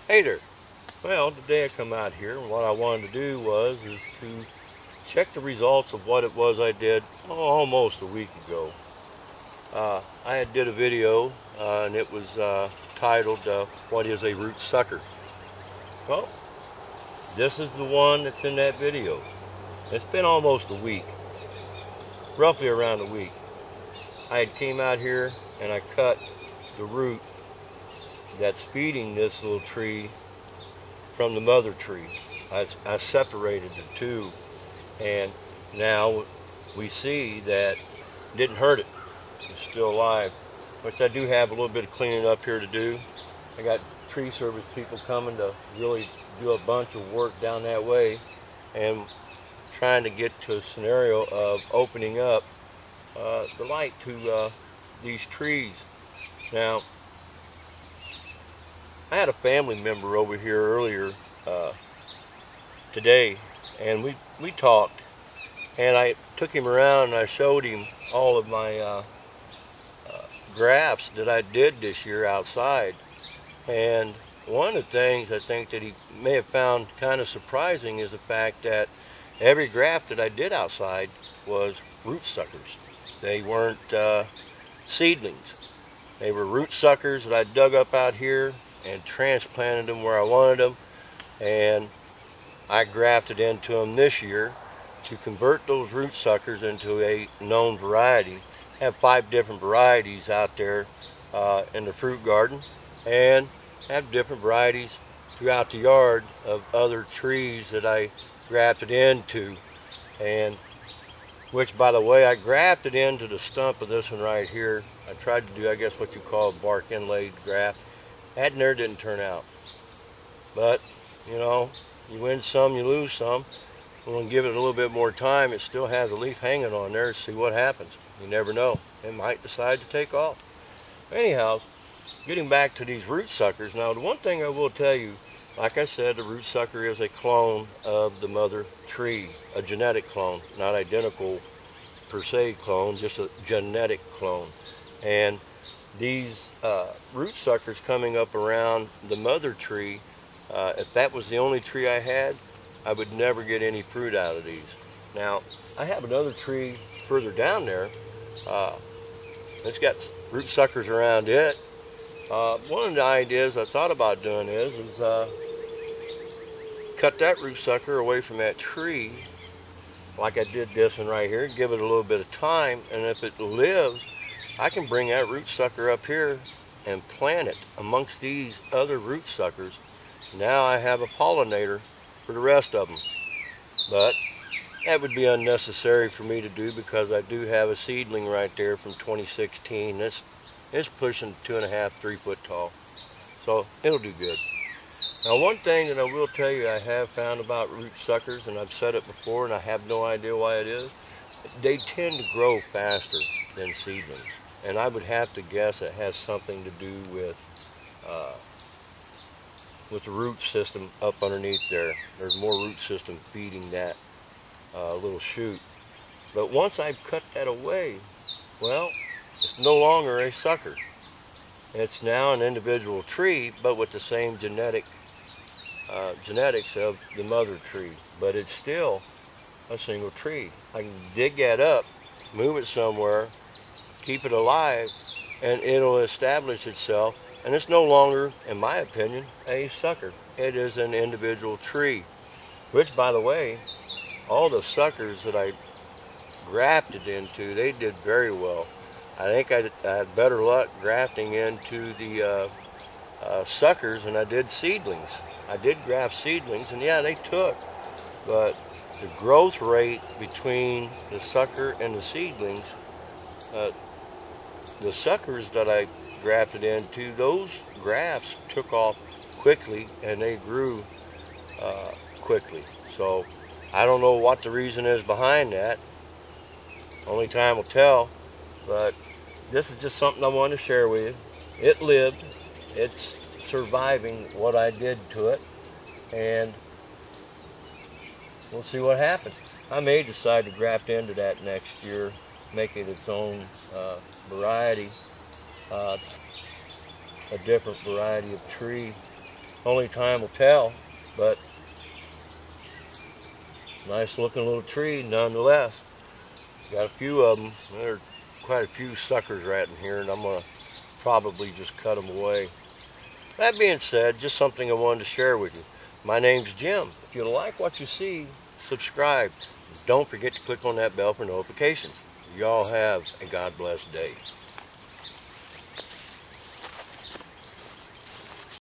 Hey there. Well, today I come out here and what I wanted to do is to check the results of what it was I did almost a week ago. I had did a video and it was titled What is a Root Sucker? Well, this is the one that's in that video. It's been almost a week, roughly around a week. I had came out here and I cut the root that's feeding this little tree from the mother tree. I separated the two, and now we see that it didn't hurt it. It's still alive, which I do have a little bit of cleaning up here to do. I got tree service people coming to really do a bunch of work down that way, and trying to get to a scenario of opening up the light to these trees. Now, I had a family member over here earlier uh, today, and we talked, and I took him around and I showed him all of my grafts that I did this year outside. And one of the things I think that he may have found kind of surprising is the fact that every graft that I did outside was root suckers. They weren't seedlings. They were root suckers that I dug up out here and transplanted them where I wanted them, and I grafted into them this year to convert those root suckers into a known variety. I have 5 different varieties out there in the fruit garden, and have different varieties throughout the yard of other trees that I grafted into, and which, by the way, I grafted into the stump of this one right here. I tried to do, I guess, what you call a bark inlaid graft. That never didn't turn out. But, you know, you win some, you lose some. We're going to give it a little bit more time. It still has a leaf hanging on there to see what happens. You never know. It might decide to take off. Anyhow, getting back to these root suckers. Now, the one thing I will tell you, like I said, the root sucker is a clone of the mother tree, a genetic clone, not identical per se clone, just a genetic clone. And these root suckers coming up around the mother tree, if that was the only tree I had, I would never get any fruit out of these. Now, I have another tree further down there. It's got root suckers around it. One of the ideas I thought about doing is cut that root sucker away from that tree, like I did this one right here, give it a little bit of time, and if it lives, I can bring that root sucker up here and plant it amongst these other root suckers. Now I have a pollinator for the rest of them. But that would be unnecessary for me to do because I do have a seedling right there from 2016. It's pushing 2.5, 3 foot tall. So it'll do good. Now, one thing that I will tell you I have found about root suckers, and I've said it before and I have no idea why it is, they tend to grow faster than seedlings. And I would have to guess it has something to do with the root system up underneath there. There's more root system feeding that little shoot. But once I've cut that away, well, it's no longer a sucker. It's now an individual tree, but with the same genetics of the mother tree. But it's still a single tree. I can dig that up, move it somewhere, keep it alive, and it'll establish itself. And it's no longer, in my opinion, a sucker. It is an individual tree. Which, by the way, all the suckers that I grafted into, they did very well. I think I had better luck grafting into the suckers than I did seedlings. I did graft seedlings, and yeah, they took. But the growth rate between the sucker and the seedlings, the suckers that I grafted into, those grafts took off quickly, and they grew quickly. So I don't know what the reason is behind that. Only time will tell. But this is just something I wanted to share with you. It lived. It's surviving what I did to it. And we'll see what happens. I may decide to graft into that next year, make it its own variety, a different variety of tree. only time will tell, but nice looking little tree nonetheless. Got a few of them. There are quite a few suckers right in here, and I'm going to probably just cut them away. That being said, just something I wanted to share with you. My name's Jim. If you like what you see, subscribe. Don't forget to click on that bell for notifications. Y'all have a God bless day.